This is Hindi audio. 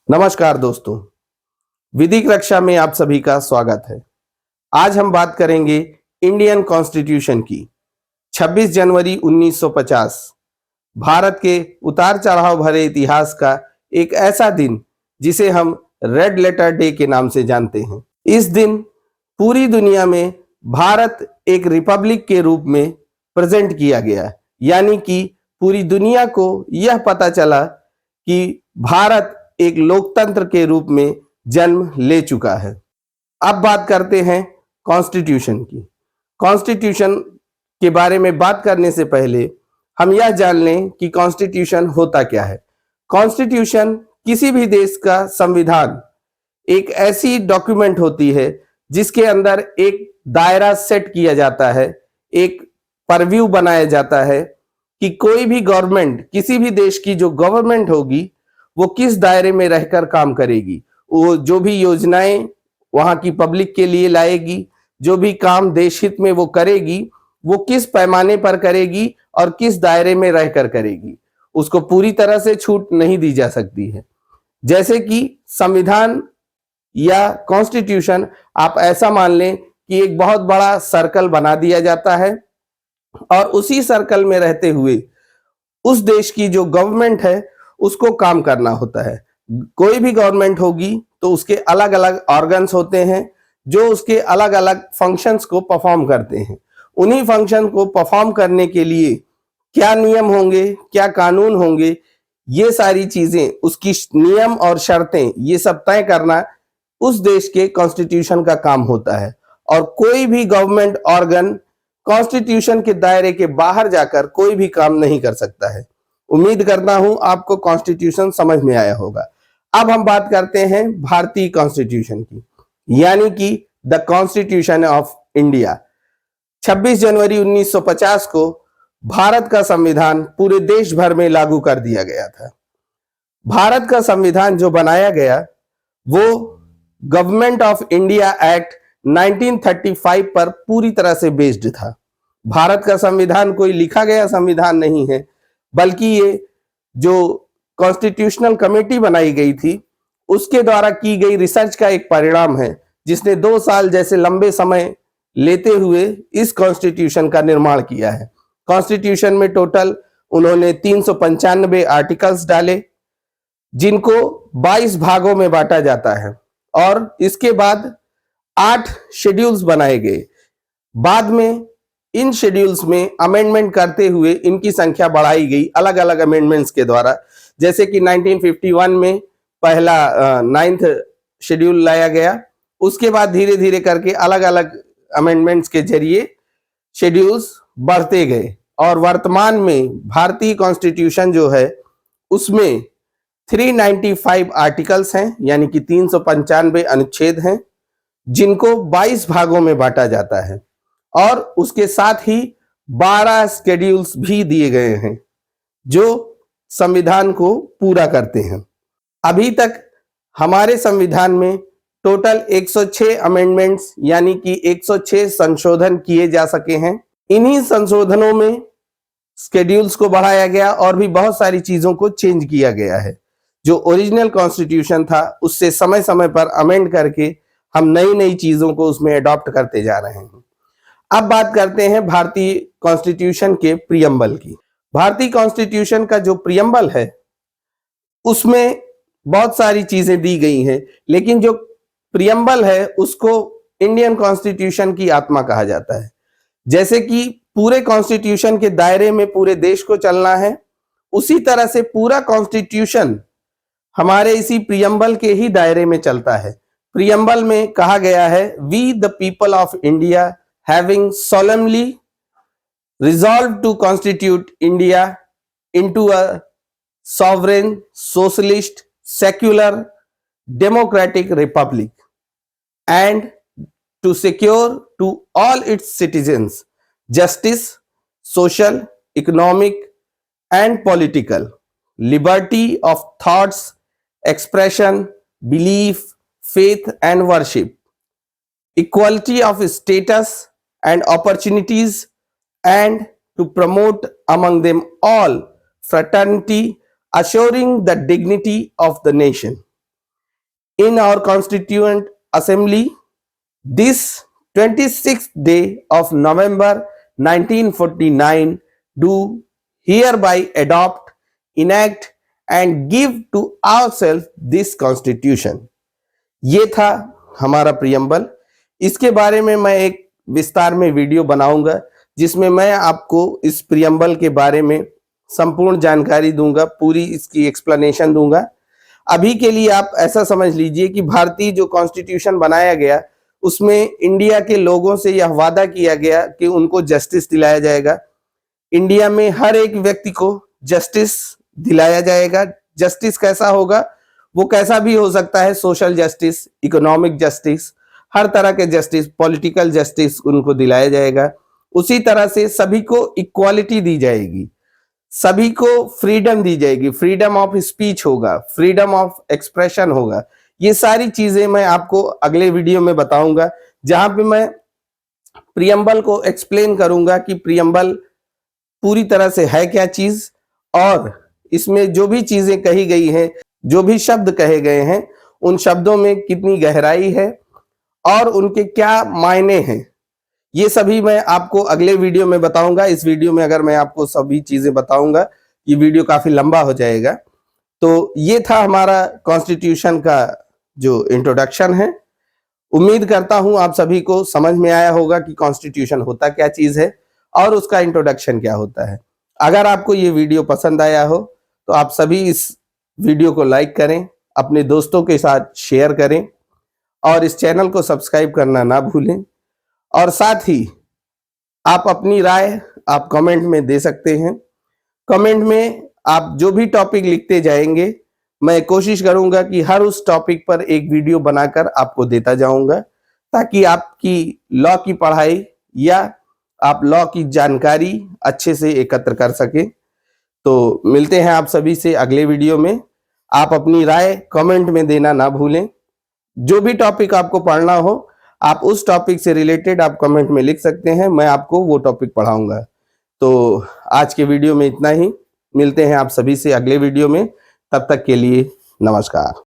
नमस्कार दोस्तों, विधिक रक्षा में आप सभी का स्वागत है। आज हम बात करेंगे इंडियन कॉन्स्टिट्यूशन की। 26 जनवरी 1950 भारत के उतार चढ़ाव भरे इतिहास का एक ऐसा दिन जिसे हम रेड लेटर डे के नाम से जानते हैं। इस दिन पूरी दुनिया में भारत एक रिपब्लिक के रूप में प्रेजेंट किया गया, यानी कि पूरी दुनिया को यह पता चला कि भारत एक लोकतंत्र के रूप में जन्म ले चुका है। अब बात करते हैं कॉन्स्टिट्यूशन की। कॉन्स्टिट्यूशन के बारे में बात करने से पहले हम यह जान लें कि कॉन्स्टिट्यूशन होता क्या है। कॉन्स्टिट्यूशन किसी भी देश का संविधान एक ऐसी डॉक्यूमेंट होती है जिसके अंदर एक दायरा सेट किया जाता है, एक परव्यू बनाया जाता है कि कोई भी गवर्नमेंट, किसी भी देश की जो गवर्नमेंट होगी वो किस दायरे में रहकर काम करेगी, वो जो भी योजनाएं वहां की पब्लिक के लिए लाएगी, जो भी काम देश हित में वो करेगी, वो किस पैमाने पर करेगी और किस दायरे में रहकर करेगी, उसको पूरी तरह से छूट नहीं दी जा सकती है। जैसे कि संविधान या कॉन्स्टिट्यूशन आप ऐसा मान लें कि एक बहुत बड़ा सर्कल बना दिया जाता है और उसी सर्कल में रहते हुए उस देश की जो गवर्नमेंट है उसको काम करना होता है। कोई भी गवर्नमेंट होगी तो उसके अलग अलग ऑर्गन्स होते हैं जो उसके अलग अलग फंक्शंस को परफॉर्म करते हैं। उन्हीं फंक्शन को परफॉर्म करने के लिए क्या नियम होंगे, क्या कानून होंगे, ये सारी चीजें, उसकी नियम और शर्तें, ये सब तय करना उस देश के कॉन्स्टिट्यूशन का काम होता है। और कोई भी गवर्नमेंट ऑर्गन कॉन्स्टिट्यूशन के दायरे के बाहर जाकर कोई भी काम नहीं कर सकता है। उम्मीद करता हूं आपको कॉन्स्टिट्यूशन समझ में आया होगा। अब हम बात करते हैं भारतीय कॉन्स्टिट्यूशन की, यानी कि द कॉन्स्टिट्यूशन ऑफ इंडिया। 26 जनवरी 1950 को भारत का संविधान पूरे देश भर में लागू कर दिया गया था। भारत का संविधान जो बनाया गया वो गवर्नमेंट ऑफ इंडिया एक्ट 1935 पर पूरी तरह से बेस्ड था। भारत का संविधान कोई लिखा गया संविधान नहीं है, बल्कि ये जो कॉन्स्टिट्यूशनल कमेटी बनाई गई थी उसके द्वारा की गई रिसर्च का एक परिणाम है, जिसने 2 साल जैसे लंबे समय लेते हुए इस कॉन्स्टिट्यूशन का निर्माण किया है। कॉन्स्टिट्यूशन में टोटल उन्होंने 395 आर्टिकल्स डाले, जिनको 22 भागों में बांटा जाता है और इसके बाद 8 शेड्यूल्स बनाए गए। बाद में इन शेड्यूल्स में अमेंडमेंट करते हुए इनकी संख्या बढ़ाई गई अलग अलग अमेंडमेंट्स के द्वारा। जैसे कि 1951 में पहला 9th शेड्यूल लाया गया, उसके बाद धीरे धीरे करके अलग अलग अमेंडमेंट्स के जरिए शेड्यूल्स बढ़ते गए और वर्तमान में भारतीय कॉन्स्टिट्यूशन जो है उसमें 395 आर्टिकल्स हैं, यानी कि 395 अनुच्छेद हैं, जिनको 22 भागों में बांटा जाता है और उसके साथ ही 12 शेड्यूल्स भी दिए गए हैं जो संविधान को पूरा करते हैं। अभी तक हमारे संविधान में टोटल 106 अमेंडमेंट्स यानी कि 106 संशोधन किए जा सके हैं। इन्हीं संशोधनों में शेड्यूल्स को बढ़ाया गया और भी बहुत सारी चीजों को चेंज किया गया है। जो ओरिजिनल कॉन्स्टिट्यूशन था उससे समय समय पर अमेंड करके हम नई नई चीजों को उसमें अडॉप्ट करते जा रहे हैं। अब बात करते हैं भारतीय कॉन्स्टिट्यूशन के प्रियम्बल की। भारतीय कॉन्स्टिट्यूशन का जो प्रियम्बल है उसमें बहुत सारी चीजें दी गई हैं, लेकिन जो प्रियम्बल है उसको इंडियन कॉन्स्टिट्यूशन की आत्मा कहा जाता है। जैसे कि पूरे कॉन्स्टिट्यूशन के दायरे में पूरे देश को चलना है, उसी तरह से पूरा कॉन्स्टिट्यूशन हमारे इसी प्रियम्बल के ही दायरे में चलता है। प्रियम्बल में कहा गया है, we the people of India having solemnly resolved to constitute India into a sovereign, socialist, secular, democratic republic, and to secure to all its citizens justice, social, economic, and political, liberty of thoughts, expression, belief, faith, and worship, equality of status and opportunities, and to promote among them all fraternity, assuring the dignity of the nation. in our Constituent Assembly this 26th day of November 1949 do hereby adopt, enact and give to ourselves this Constitution. ये था हमारा प्रियम्बल। इसके बारे में मैं एक विस्तार में वीडियो बनाऊंगा जिसमें मैं आपको इस प्रियम्बल के बारे में संपूर्ण जानकारी दूंगा, पूरी इसकी एक्सप्लेनेशन दूंगा। अभी के लिए आप ऐसा समझ लीजिए कि भारतीय जो कॉन्स्टिट्यूशन बनाया गया उसमें इंडिया के लोगों से यह वादा किया गया कि उनको जस्टिस दिलाया जाएगा। इंडिया में हर एक व्यक्ति को जस्टिस दिलाया जाएगा। जस्टिस कैसा होगा? वो कैसा भी हो सकता है, सोशल जस्टिस, इकोनॉमिक जस्टिस, हर तरह के जस्टिस, पॉलिटिकल जस्टिस उनको दिलाया जाएगा। उसी तरह से सभी को इक्वालिटी दी जाएगी, सभी को फ्रीडम दी जाएगी, फ्रीडम ऑफ स्पीच होगा, फ्रीडम ऑफ एक्सप्रेशन होगा। ये सारी चीजें मैं आपको अगले वीडियो में बताऊंगा, जहां पे मैं प्रियम्बल को एक्सप्लेन करूंगा कि प्रियम्बल पूरी तरह से है क्या चीज और इसमें जो भी चीजें कही गई हैं, जो भी शब्द कहे गए हैं, उन शब्दों में कितनी गहराई है और उनके क्या मायने हैं। ये सभी मैं आपको अगले वीडियो में बताऊंगा। इस वीडियो में अगर मैं आपको सभी चीजें बताऊंगा, ये वीडियो काफी लंबा हो जाएगा। तो ये था हमारा कॉन्स्टिट्यूशन का जो इंट्रोडक्शन है। उम्मीद करता हूं आप सभी को समझ में आया होगा कि कॉन्स्टिट्यूशन होता क्या चीज है और उसका इंट्रोडक्शन क्या होता है। अगर आपको ये वीडियो पसंद आया हो तो आप सभी इस वीडियो को लाइक करें, अपने दोस्तों के साथ शेयर करें और इस चैनल को सब्सक्राइब करना ना भूलें। और साथ ही आप अपनी राय आप कमेंट में दे सकते हैं। कमेंट में आप जो भी टॉपिक लिखते जाएंगे, मैं कोशिश करूंगा कि हर उस टॉपिक पर एक वीडियो बनाकर आपको देता जाऊंगा, ताकि आपकी लॉ की पढ़ाई या आप लॉ की जानकारी अच्छे से एकत्र कर सकें। तो मिलते हैं आप सभी से अगले वीडियो में। आप अपनी राय कमेंट में देना ना भूलें। जो भी टॉपिक आपको पढ़ना हो, आप उस टॉपिक से रिलेटेड आप कमेंट में लिख सकते हैं, मैं आपको वो टॉपिक पढ़ाऊंगा। तो आज के वीडियो में इतना ही। मिलते हैं आप सभी से अगले वीडियो में। तब तक के लिए नमस्कार।